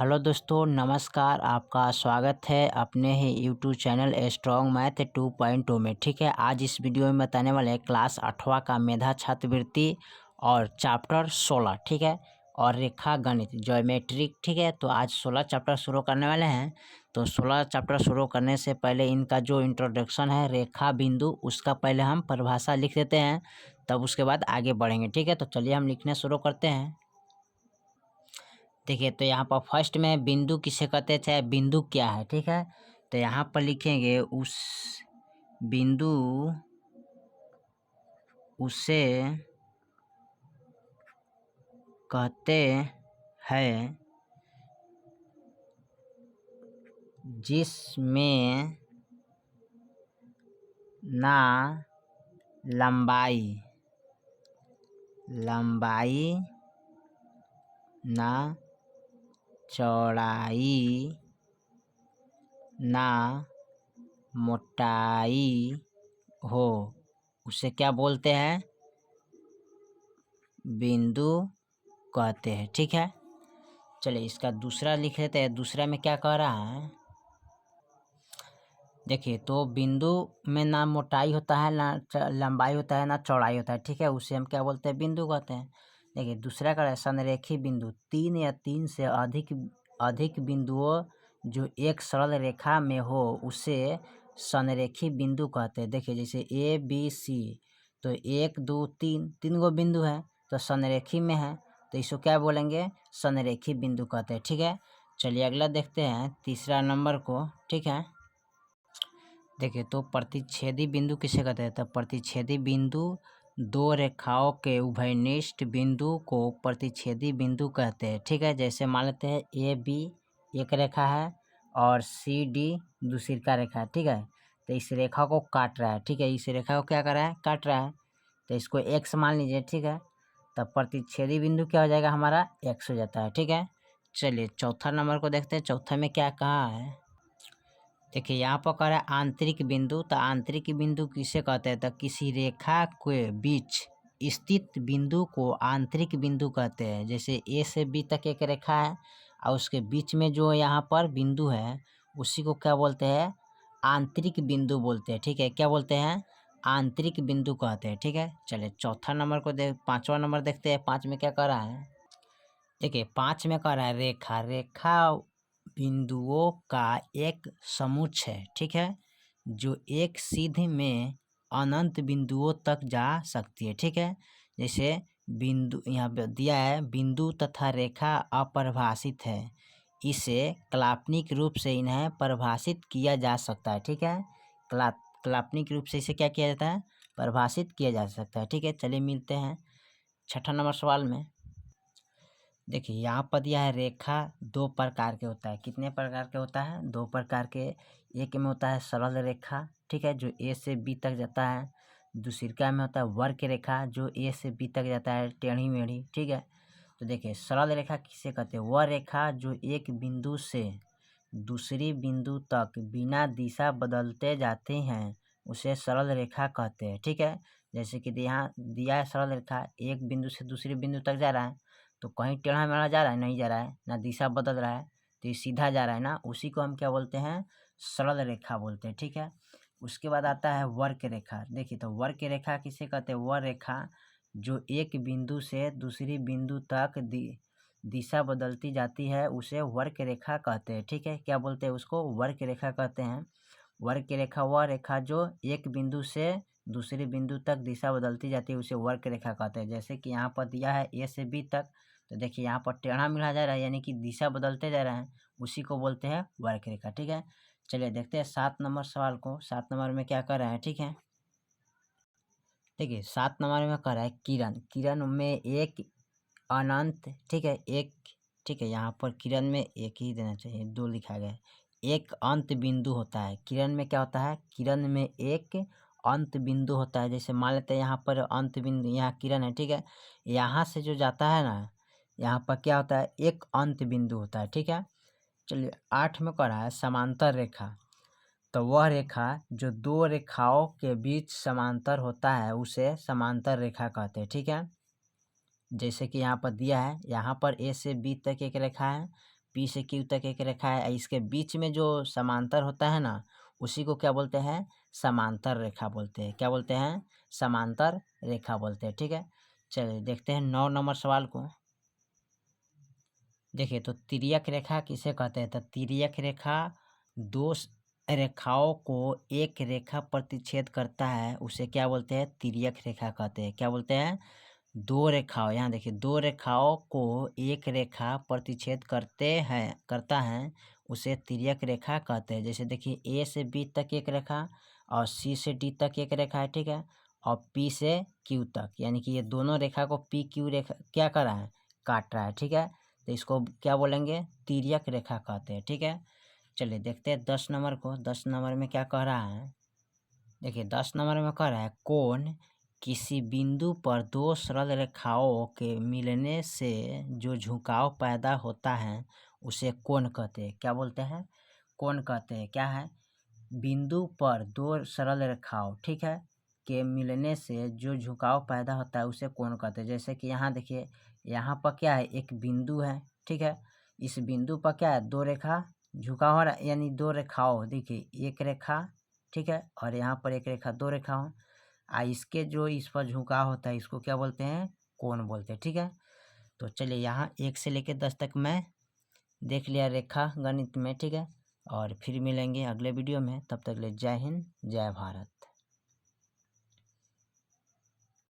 Hello दोस्तों, नमस्कार। आपका स्वागत है अपने ही यूट्यूब चैनल स्ट्रॉन्ग मैथ 2.0 में। ठीक है, आज इस वीडियो में बताने वाले हैं क्लास 8वां का मेधा छात्रवृत्ति और चैप्टर 16। ठीक है, और रेखा गणित ज्योमेट्रिक। ठीक है, तो आज 16 चैप्टर शुरू करने वाले हैं। तो 16 चैप्टर शुरू करने से पहले इनका जो इंट्रोडक्शन है रेखा बिंदु, उसका पहले हम परिभाषा लिख देते हैं, तब उसके बाद आगे बढ़ेंगे। ठीक है, तो चलिए हम लिखने शुरू करते हैं। देखिए, तो यहाँ पर फर्स्ट में बिंदु किसे कहते हैं, चाहे बिंदु क्या है। ठीक है, तो यहाँ पर लिखेंगे उस बिंदु उसे कहते हैं जिसमें ना लंबाई ना चौड़ाई ना मोटाई हो, उसे क्या बोलते हैं, बिंदु कहते हैं। ठीक है, चलिए इसका दूसरा लिख लेते हैं। दूसरा में क्या कह रहा है, देखिए, तो बिंदु में ना मोटाई होता है, ना लंबाई होता है, ना चौड़ाई होता है। ठीक है, उसे हम क्या बोलते हैं, बिंदु कहते हैं। देखिए दूसरा का है संरेखी बिंदु, 3 या 3 से अधिक बिंदुओं जो एक सरल रेखा में हो उसे संरेखी बिंदु कहते हैं। देखिए जैसे ABC, तो 1 2 3 3 गो बिंदु है, तो संरेखी में है, तो इसको क्या बोलेंगे, संरेखी बिंदु कहते हैं। ठीक है, चलिए अगला देखते हैं तीसरा नंबर को। ठीक है, देखिए, तो प्रतिच्छेदी बिंदु किसे कहते हैं, तो प्रतिच्छेदी बिंदु दो रेखाओं के उभयनिष्ठ बिंदु को प्रतिच्छेदी बिंदु कहते हैं। ठीक है, जैसे मान लेते हैं AB एक रेखा है और CD दूसरी का रेखा है। ठीक है, तो इस रेखा को काट रहा है। ठीक है, इस रेखा को क्या कर रहा है, काट रहा है, तो इसको X मान लीजिए। ठीक है, तब प्रतिच्छेदी बिंदु क्या हो जाएगा, हमारा X हो जाता है। ठीक है, चलिए चौथा नंबर को देखते हैं। चौथा में क्या कहा है, देखिए यहाँ पर कह रहा है आंतरिक बिंदु, तो आंतरिक बिंदु किसे कहते हैं, तो किसी रेखा के बीच स्थित बिंदु को आंतरिक बिंदु कहते हैं। जैसे A से B तक एक रेखा है और उसके बीच में जो यहाँ पर बिंदु है उसी को क्या बोलते हैं, आंतरिक बिंदु बोलते हैं। ठीक है, क्या बोलते हैं, आंतरिक बिंदु कहते हैं। ठीक है, चलिए चौथा नंबर को पांचवा नंबर देखते हैं। 5 में क्या कह रहा है, देखिए 5 में कह रहा है रेखा बिंदुओं का एक समुच्च है। ठीक है, जो एक सीधी में अनंत बिंदुओं तक जा सकती है। ठीक है, जैसे बिंदु यहाँ पे दिया है, बिंदु तथा रेखा अपरिभाषित है, इसे काल्पनिक रूप से इन्हें परिभाषित किया जा सकता है। ठीक है, काल्पनिक रूप से इसे क्या किया जाता है, परिभाषित किया जा सकता है। ठीक है, चलिए मिलते हैं छठा नंबर सवाल में। देखिए यहाँ पर दिया है रेखा दो प्रकार के होता है। कितने प्रकार के होता है, दो प्रकार के। एक में होता है सरल रेखा, ठीक है, जो A से B तक जाता है। दूसरा में होता है वर्क रेखा, जो A से B तक जाता है, टेढ़ी मेढ़ी। ठीक है, तो देखिए सरल रेखा किसे कहते हैं, वह रेखा जो एक बिंदु से दूसरी बिंदु तक बिना दिशा बदलते जाते हैं उसे सरल रेखा कहते हैं। ठीक है, जैसे कि यहाँ दिया है सरल रेखा एक बिंदु से दूसरी बिंदु तक जा रहा है, तो कहीं टेढ़ा मेढ़ा जा रहा है, नहीं जा रहा है, ना दिशा बदल रहा है, तो ये सीधा जा रहा है ना, उसी को हम क्या बोलते हैं, सरल रेखा बोलते हैं। ठीक है, उसके बाद आता है वर्क रेखा। देखिए, तो वर्क रेखा किसे कहते हैं, वह रेखा जो एक बिंदु से दूसरी बिंदु तक दिशा बदलती जाती है उसे वर्क रेखा कहते हैं। ठीक है, क्या बोलते हैं उसको, वर्क रेखा कहते हैं। वर्क रेखा वह रेखा जो एक बिंदु से दूसरे बिंदु तक दिशा बदलती जाती है उसे वर्क रेखा कहते हैं। जैसे कि यहाँ पर दिया है A से B तक, तो देखिए यहाँ पर टेढ़ा मेढ़ा जा रहा है, यानी कि दिशा बदलते जा रहे हैं, उसी को बोलते हैं वर्क रेखा। ठीक है, चलिए देखते हैं 7 नंबर सवाल को। 7 नंबर में क्या कर रहा है, ठीक है, देखिए 7 नंबर में कर रहा है किरण में एक अनंत, ठीक है, एक, ठीक है, यहाँ पर किरण में एक ही देना चाहिए, 2 लिखा गया है। एक अंत बिंदु होता है, किरण में क्या होता है, किरण में एक अंत बिंदु होता है। जैसे मान लेते हैं यहाँ पर अंत बिंदु, यहाँ किरण है, ठीक है, यहाँ से जो जाता है ना, यहाँ पर क्या होता है, एक अंत बिंदु होता है। ठीक है, चलिए 8 में कह रहा है समांतर रेखा, तो वह रेखा जो दो रेखाओं के बीच समांतर होता है उसे समांतर रेखा कहते हैं। ठीक है, जैसे कि यहाँ पर दिया है, यहाँ पर A से B तक एक रेखा है, P से Q तक एक रेखा है, इसके बीच में जो समांतर होता है ना, उसी को क्या बोलते हैं? समांतर रेखा बोलते हैं। क्या बोलते हैं? समांतर रेखा बोलते हैं। ठीक है, चलिए देखते हैं 9 नंबर सवाल को। देखिए, तो तिर्यक रेखा किसे कहते हैं? तो तिर्यक रेखा दो रेखाओं को एक रेखा प्रतिच्छेद करता है, उसे क्या बोलते हैं? तिर्यक रेखा कहते हैं। क्या बोलते हैं? दो रेखाओं, यहाँ देखिए, दो रेखाओं को एक रेखा प्रतिच्छेद करता है, उसे तिर्यक रेखा कहते हैं। जैसे देखिए, ए से बी तक एक रेखा और सी से डी तक एक रेखा है, ठीक है, और पी से क्यू तक, यानी कि ये दोनों रेखा को पी क्यू रेखा क्या कर रहा है? काट रहा है। ठीक है, तो इसको क्या बोलेंगे? तिर्यक रेखा कहते हैं। ठीक है, चलिए देखते हैं 10 नंबर को। 10 नंबर में क्या कह रहा है? देखिए, 10 नंबर में कह रहा है, कोण किसी बिंदु पर दो सरल रेखाओं के मिलने से जो झुकाव पैदा होता है, उसे कोण कहते हैं। क्या बोलते हैं? कोण कहते हैं। क्या है? बिंदु पर दो सरल रेखाओं, ठीक है, के मिलने से जो झुकाव पैदा होता है, उसे कोण कहते हैं। जैसे कि यहाँ देखिए, यहाँ पर क्या है? एक बिंदु है, ठीक है, इस बिंदु पर क्या है? दो रेखा झुकाव हो रहा है, यानी दो रेखाओं, देखिए एक रेखा, ठीक है, और यहाँ पर एक रेखा, दो रेखाओं, इसके जो इस पर झुकाव होता है, इसको क्या बोलते हैं? कोण बोलते हैं। ठीक है, तो चलिए यहाँ 1 से लेकर 10 तक मैं देख लिया रेखा गणित में। ठीक है, और फिर मिलेंगे अगले वीडियो में, तब तक ले जय हिंद, जय भारत।